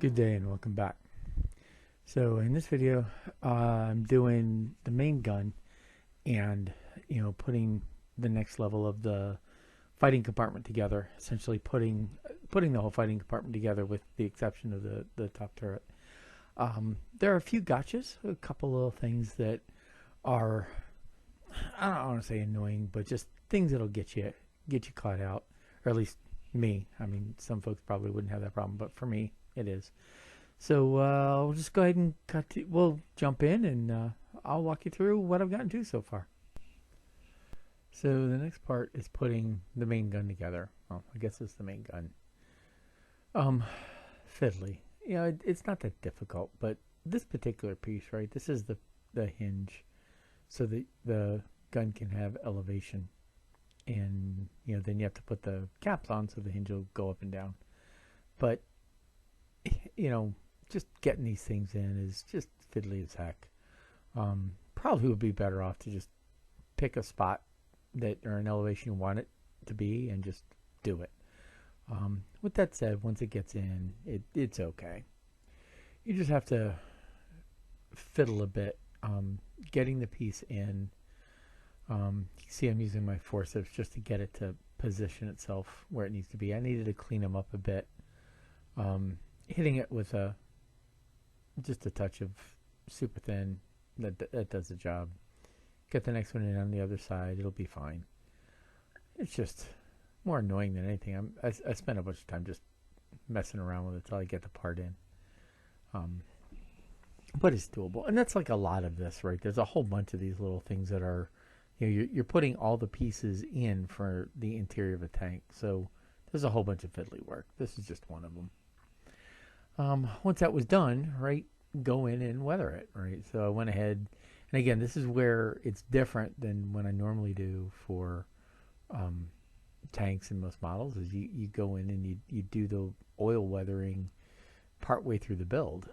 Good day and welcome back. So in this video, I'm doing the main gun and putting the next level of the fighting compartment together. Essentially putting the whole fighting compartment together with the exception of the top turret. There are a few gotchas, a couple little things that are, I don't want to say annoying, but just things that'll get you caught out, or at least me. I mean, some folks probably wouldn't have that problem, but for me, it is. So we'll just go ahead and we'll jump in and I'll walk you through what I've gotten to so far. So the next part is putting the main gun together. Well, I guess it's the main gun. Um, Fiddly. It's not that difficult, but this particular piece, right? This is the hinge, so the gun can have elevation, and then you have to put the caps on so the hinge will go up and down. But you know, just getting these things in is just fiddly as heck. Probably would be better off to just pick a spot that or an elevation you want it to be and just do it. With that said, once it gets in, it's okay. You just have to fiddle a bit, getting the piece in. You see I'm using my forceps just to get it to position itself where it needs to be. I needed to clean them up a bit. Hitting it with just a touch of super thin, that does the job. Get the next one in on the other side, it'll be fine. It's just more annoying than anything. I spend a bunch of time just messing around with it till I get the part in. But it's doable, and that's like a lot of this, right? There's a whole bunch of these little things that are, you're putting all the pieces in for the interior of a tank. So there's a whole bunch of fiddly work. This is just one of them. Once that was done, right, go in and weather it, right? So I went ahead, and again, this is where it's different than what I normally do for tanks and most models, is you go in and you do the oil weathering partway through the build.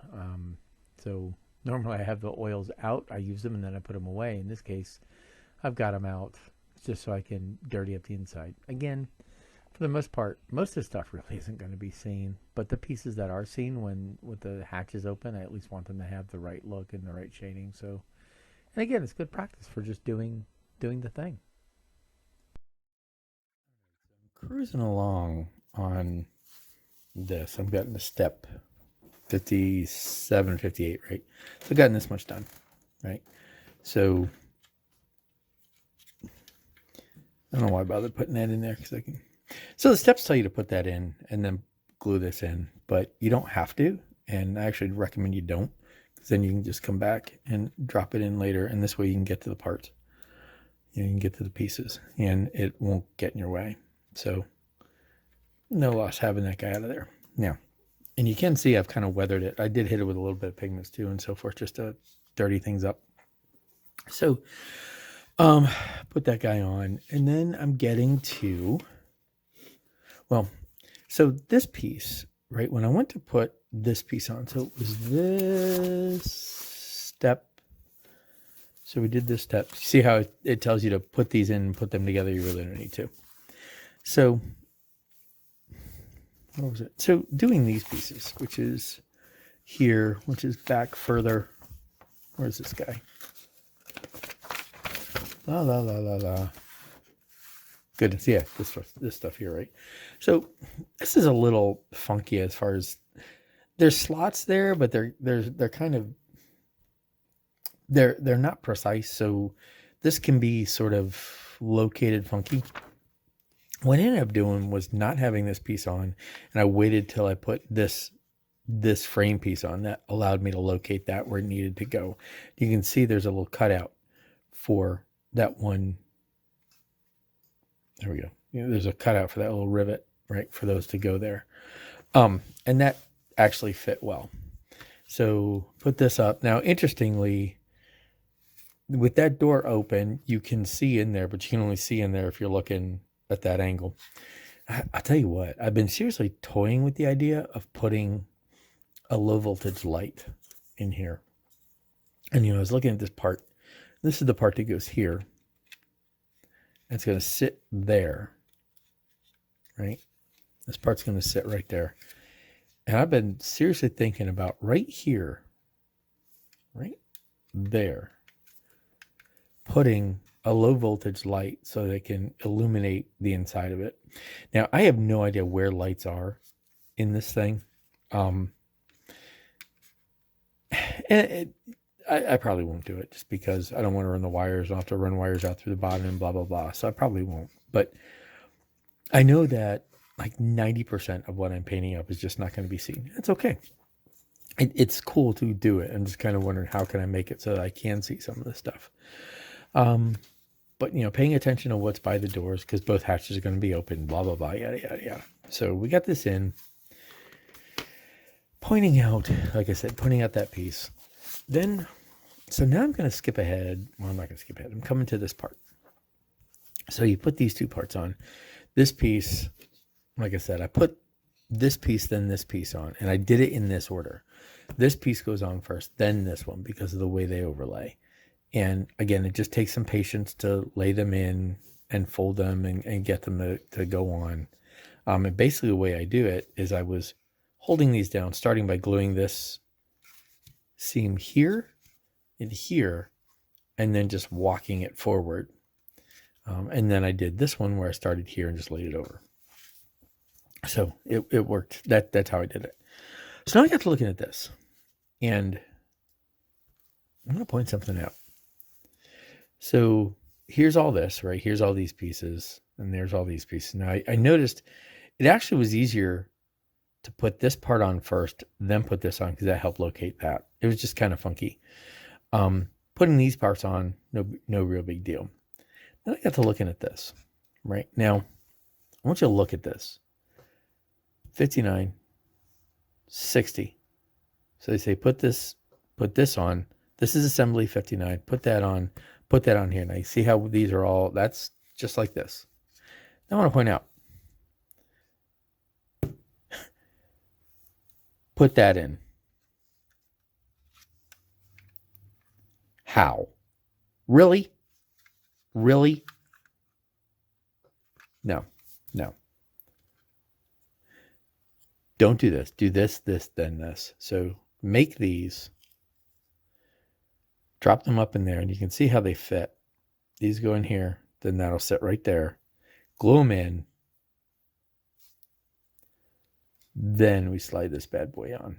So normally I have the oils out, I use them, and then I put them away. In this case, I've got them out just so I can dirty up the inside. Again, for the most part, most of the stuff really isn't going to be seen, but the pieces that are seen when with the hatches open, I at least want them to have the right look and the right shading. So, and again, it's good practice for just doing the thing. Cruising along on this, I'm getting to step 57, 58, right? So I've gotten this much done, right? So I don't know why I bothered putting that in there because I can. So the steps tell you to put that in and then glue this in, but you don't have to, and I actually recommend you don't, because then you can just come back and drop it in later, and this way you can get to the parts. You can get to the pieces, and it won't get in your way. So no loss having that guy out of there. Now, and you can see I've kind of weathered it. I did hit it with a little bit of pigments too and so forth, just to dirty things up. So put that guy on, and then I'm getting to, well, so this piece, right, when I went to put this piece on, so it was this step. So we did this step. See how it tells you to put these in and put them together? You really don't need to. So what was it? So doing these pieces, which is here, which is back further. Where's this guy? La la la la la. Goodness, yeah, this stuff here, right? So this is a little funky as far as there's slots there, but they're kind of they're not precise. So this can be sort of located funky. What I ended up doing was not having this piece on, and I waited till I put this frame piece on. That allowed me to locate that where it needed to go. You can see there's a little cutout for that one. There we go. There's a cutout for that little rivet, right, for those to go there. And that actually fit well. So put this up. Now, interestingly, with that door open, you can see in there, but you can only see in there if you're looking at that angle. I'll tell you what, I've been seriously toying with the idea of putting a low voltage light in here. And, I was looking at this part. This is the part that goes here. It's going to sit there, right? This part's going to sit right there. And I've been seriously thinking about right here, right there, putting a low voltage light so they can illuminate the inside of it. Now, I have no idea where lights are in this thing. And I probably won't do it just because I don't want to run the wires. I'll have to run wires out through the bottom and blah, blah, blah. So I probably won't. But I know that like 90% of what I'm painting up is just not going to be seen. It's okay. It's cool to do it. I'm just kind of wondering how can I make it so that I can see some of this stuff. But, you know, paying attention to what's by the doors because both hatches are going to be open, blah, blah, blah, yada, yada, yada. So we got this in. Pointing out, like I said, pointing out that piece. Then, so now I'm going to skip ahead. Well, I'm not going to skip ahead. I'm coming to this part. So you put these two parts on. This piece, like I said, I put this piece, then this piece on. And I did it in this order. This piece goes on first, then this one because of the way they overlay. And again, it just takes some patience to lay them in and fold them and get them to go on. And basically the way I do it is I was holding these down, starting by gluing this seam here and here, and then just walking it forward. And then I did this one where I started here and just laid it over. So it worked. That's how I did it. So now I got to looking at this, and I'm going to point something out. So here's all this, right? Here's all these pieces, and there's all these pieces. Now I noticed it actually was easier to put this part on first, then put this on because that helped locate that. It was just kind of funky. Putting these parts on, no real big deal. Then I got to looking at this, right? Now, I want you to look at this. 59, 60. So they say put this on. This is assembly 59. Put that on here. Now you see how these are all, that's just like this. Now I want to point out, put that in. How? Really? Really? No. Don't do this. Do this, then this. So make these, drop them up in there, and you can see how they fit. These go in here, then that'll sit right there. Glue them in. Then we slide this bad boy on.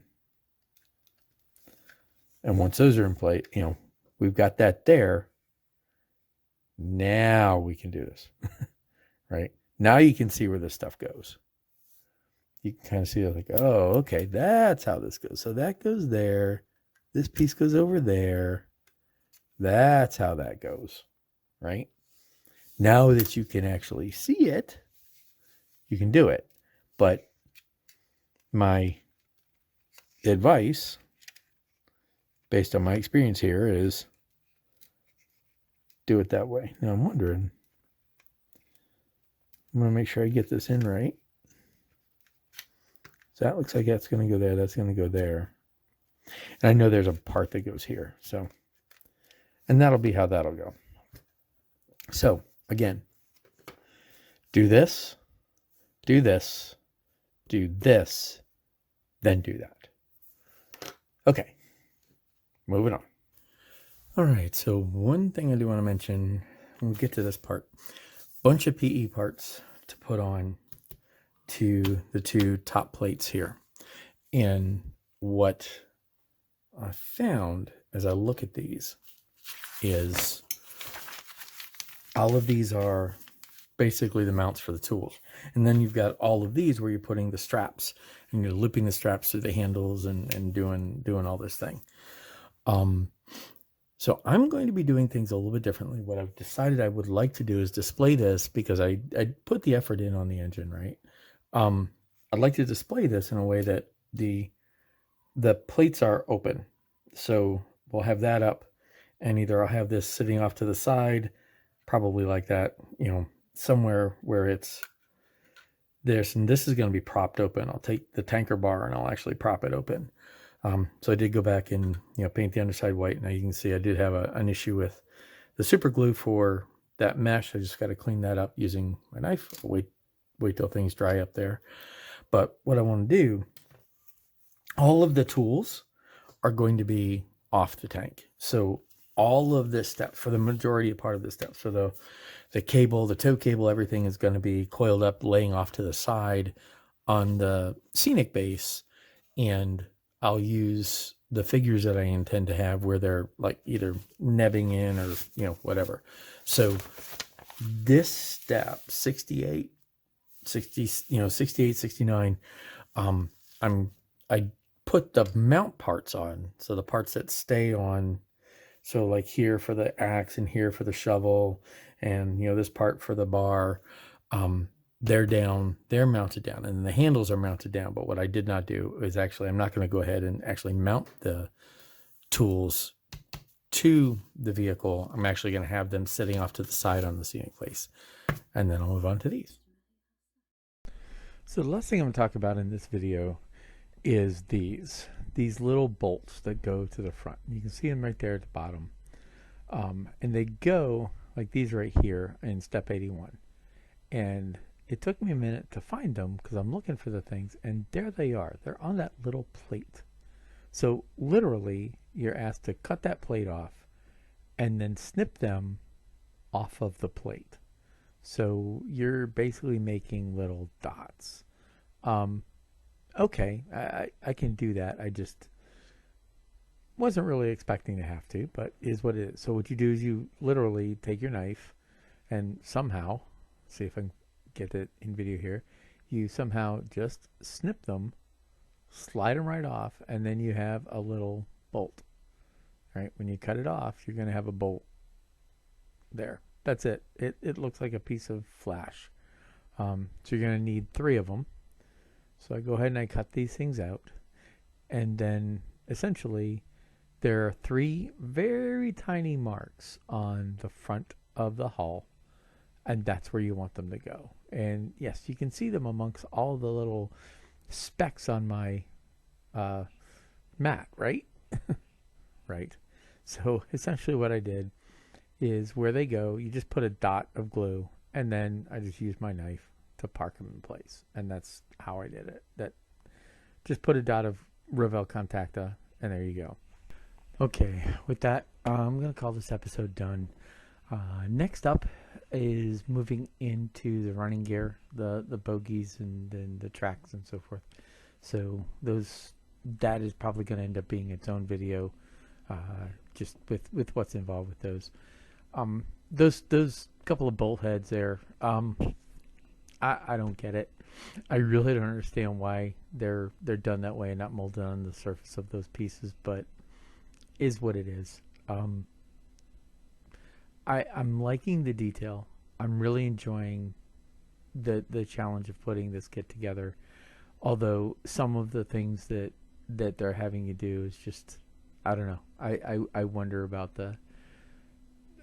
And once those are in place, you know, we've got that there. Now we can do this, right? Now you can see where this stuff goes. You can kind of see like, oh, okay, that's how this goes. So that goes there. This piece goes over there. That's how that goes, right? Now that you can actually see it, you can do it. But my advice, based on my experience here, is do it that way. Now I'm wondering, I'm going to make sure I get this in right. So that looks like that's going to go there. That's going to go there. And I know there's a part that goes here. So, and that'll be how that'll go. So again, do this, do this, do this, then do that. Okay, moving on. All right, so one thing I do want to mention, when we get to this part, bunch of PE parts to put on to the two top plates here. And what I found as I look at these is all of these are basically the mounts for the tools. And then you've got all of these where you're putting the straps and you're looping the straps through the handles and doing all this thing. So I'm going to be doing things a little bit differently. What I've decided I would like to do is display this because I put the effort in on the engine, right? I'd like to display this in a way that the plates are open. So we'll have that up, and either I'll have this sitting off to the side, probably like that, you know, somewhere where it's this, and this is going to be propped open. I'll take the tanker bar and I'll actually prop it open. So I did go back and, you know, paint the underside white. Now you can see I did have an issue with the super glue for that mesh. I just got to clean that up using my knife. Wait till things dry up there. But what I want to do all of the tools are going to be off the tank. So all of this stuff, for the majority of part of this stuff, so the cable, the tow cable, everything is going to be coiled up, laying off to the side on the scenic base, and I'll use the figures that I intend to have where they're like either nebbing in or, whatever. So this step 68, 60, 68, 69, I put the mount parts on. So the parts that stay on, so like here for the axe and here for the shovel, and this part for the bar, they're mounted down, and the handles are mounted down. But what I did not do is I'm not going to go ahead and actually mount the tools to the vehicle. I'm actually going to have them sitting off to the side on the scenic place, and then I'll move on to these. So the last thing I'm going to talk about in this video is these little bolts that go to the front. You can see them right there at the bottom, and they go like these right here in step 81. And it took me a minute to find them because I'm looking for the things, and there they are. They're on that little plate. So literally, you're asked to cut that plate off and then snip them off of the plate. So you're basically making little dots. Okay, I can do that. I just wasn't really expecting to have to, but is what it is. So what you do is you literally take your knife and somehow, see if I can get it in video here, you somehow just snip them, slide them right off, and then you have a little bolt. Right? When you cut it off, you're going to have a bolt there. That's it. It looks like a piece of flash. So you're going to need 3 of them. So I go ahead and I cut these things out, and then essentially there are 3 very tiny marks on the front of the hull, and that's where you want them to go. And yes, you can see them amongst all the little specks on my mat, right? Right. So essentially what I did is where they go, you just put a dot of glue, and then I just use my knife to park them in place. And that's how I did it. Just put a dot of Revell Contacta, and there you go. Okay, with that, I'm going to call this episode done. Next up is moving into the running gear, the bogies and then the tracks and so forth. So that is probably going to end up being its own video, just with what's involved with those. Those couple of bolt heads there, I don't get it. I really don't understand why they're done that way and not molded on the surface of those pieces, but is what it is. I'm liking the detail. I'm really enjoying the challenge of putting this kit together. Although some of the things that they're having you do is just, I don't know. I wonder about the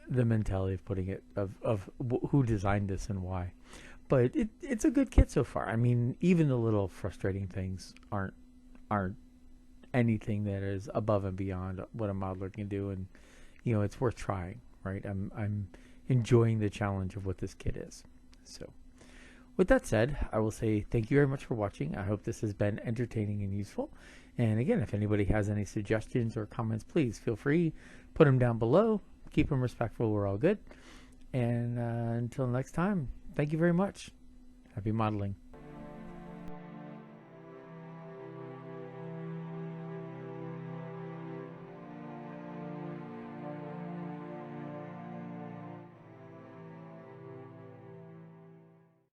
mentality of putting it, of who designed this and why. But it's a good kit so far. I mean, even the little frustrating things aren't anything that is above and beyond what a modeler can do, and it's worth trying, right? I'm enjoying the challenge of what this kit is. So with that said, I will say thank you very much for watching. I hope this has been entertaining and useful. And again, if anybody has any suggestions or comments, please feel free, put them down below. Keep them respectful. We're all good. And until next time, thank you very much. Happy modeling.